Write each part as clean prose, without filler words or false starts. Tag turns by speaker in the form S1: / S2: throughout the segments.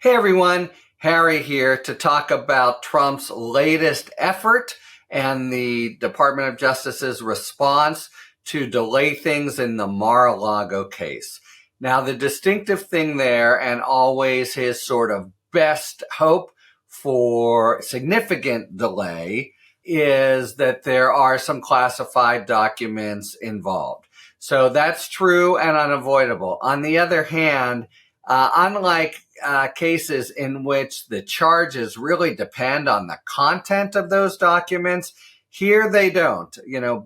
S1: Hey everyone, Harry here to talk about Trump's latest effort and the Department of Justice's response to delay things in the Mar-a-Lago case. Now, the distinctive thing there, and always his sort of best hope for significant delay, is that there are some classified documents involved. So that's true and unavoidable. On the other hand, unlike cases in which the charges really depend on the content of those documents, here they don't.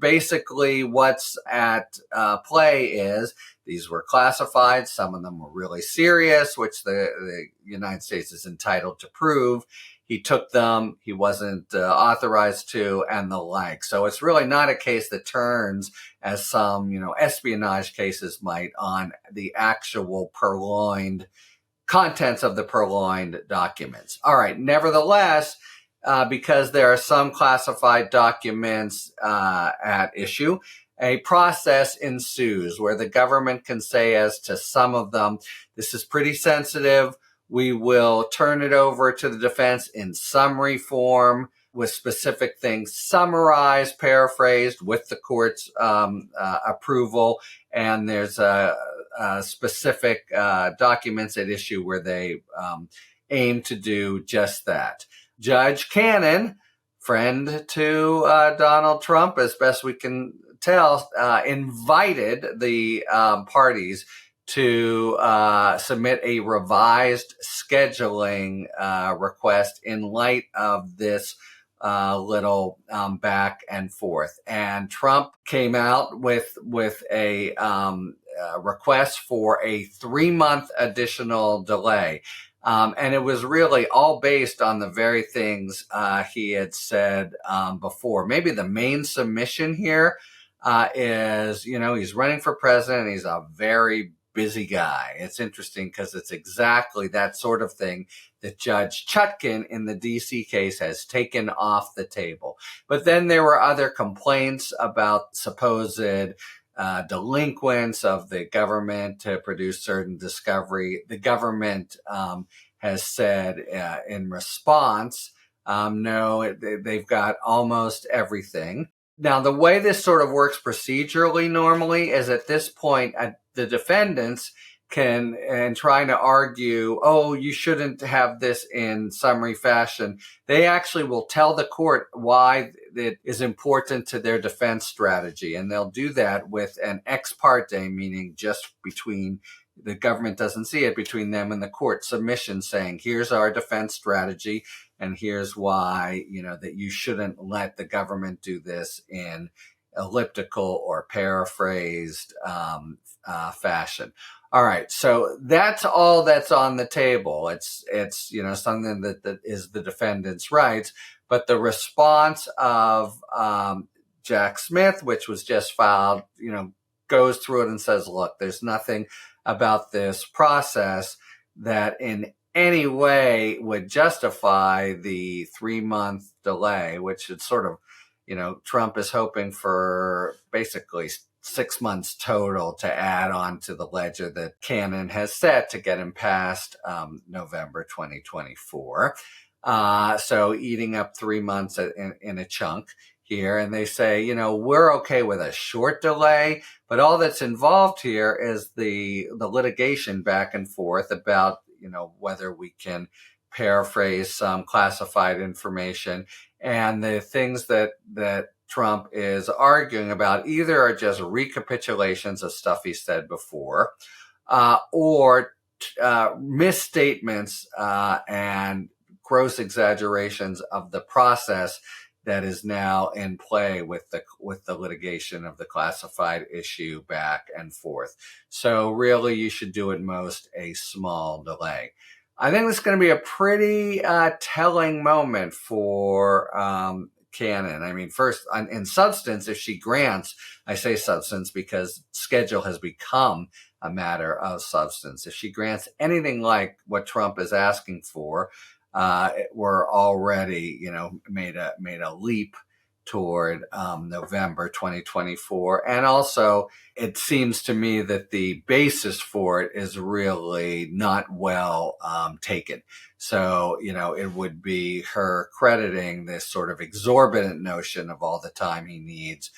S1: Basically what's at play is these were classified. Some of them were really serious, which the United States is entitled to prove. He took them, he wasn't authorized to, and the like. So it's really not a case that turns, as some, espionage cases might, on the actual purloined contents of the purloined documents. All right. Nevertheless, because there are some classified documents at issue, a process ensues where the government can say as to some of them, this is pretty sensitive. We will turn it over to the defense in summary form with specific things summarized, paraphrased with the court's approval. And there's specific documents at issue where they aim to do just that. Judge Cannon, friend to Donald Trump, as best we can tell, invited the parties to submit a revised scheduling request in light of this little back and forth. And Trump came out with a request for a 3-month additional delay. And it was really all based on the very things he had said before. Maybe the main submission here is, he's running for president. He's a very busy guy. It's interesting because it's exactly that sort of thing that Judge Chutkan in the DC case has taken off the table. But then there were other complaints about supposed delinquents of the government to produce certain discovery. The government has said in response, no, they've got almost everything. Now, the way this sort of works procedurally normally is at this point, the defendants can, and trying to argue, oh, you shouldn't have this in summary fashion. They actually will tell the court why it is important to their defense strategy. And they'll do that with an ex parte, meaning just between the government doesn't see it, between them and the court submission, saying, here's our defense strategy. And here's why, that you shouldn't let the government do this in elliptical or paraphrased fashion. All right. So that's all that's on the table. It's something that is the defendant's rights. But the response of Jack Smith, which was just filed, goes through it and says, look, there's nothing about this process that in any way would justify the 3-month delay, which is sort of, Trump is hoping for basically 6 months total to add on to the ledger that Cannon has set to get him past November 2024. So eating up 3 months in a chunk here. And they say, we're okay with a short delay, but all that's involved here is the litigation back and forth about, whether we can paraphrase some classified information. And the things that Trump is arguing about either are just recapitulations of stuff he said before, or misstatements and gross exaggerations of the process that is now in play with the litigation of the classified issue back and forth. So really, you should do at most a small delay. I think this is going to be a pretty telling moment for Cannon. I mean, first, in substance, if she grants, I say substance because schedule has become a matter of substance. If she grants anything like what Trump is asking for, we're already, made a leap toward November 2024. And also, it seems to me that the basis for it is really not well taken. So, it would be her crediting this sort of exorbitant notion of all the time he needs,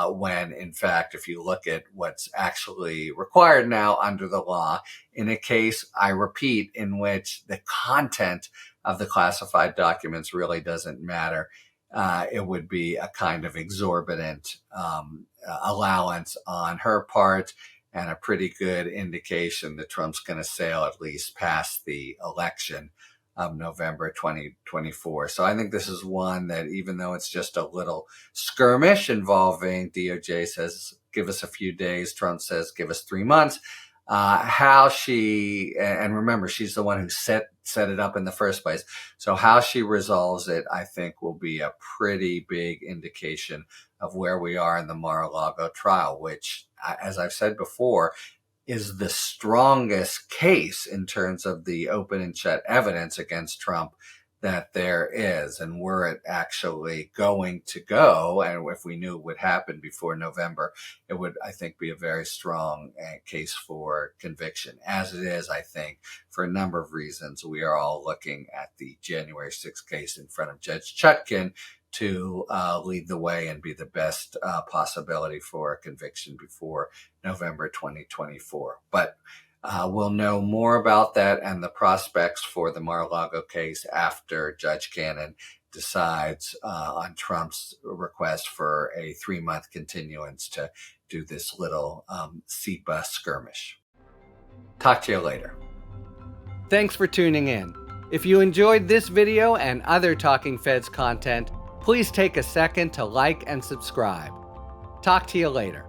S1: when in fact, if you look at what's actually required now under the law, in a case, I repeat, in which the content of the classified documents really doesn't matter, it would be a kind of exorbitant allowance on her part, and a pretty good indication that Trump's going to sail at least past the election of November 2024. So I think this is one that, even though it's just a little skirmish involving DOJ says, give us a few days, Trump says, give us 3 months, how she, and remember, she's the one who set it up in the first place. So how she resolves it, I think, will be a pretty big indication of where we are in the Mar-a-Lago trial, which, as I've said before, is the strongest case in terms of the open and shut evidence against Trump that there is. And were it actually going to go, and if we knew it would happen before November, it would, I think, be a very strong case for conviction. As it is, I think, for a number of reasons, we are all looking at the January 6th case in front of Judge Chutkan to lead the way and be the best possibility for a conviction before November 2024. But we'll know more about that and the prospects for the Mar-a-Lago case after Judge Cannon decides on Trump's request for a 3-month continuance to do this little SEPA skirmish. Talk to you later. Thanks for tuning in. If you enjoyed this video and other Talking Feds content, please take a second to like and subscribe. Talk to you later.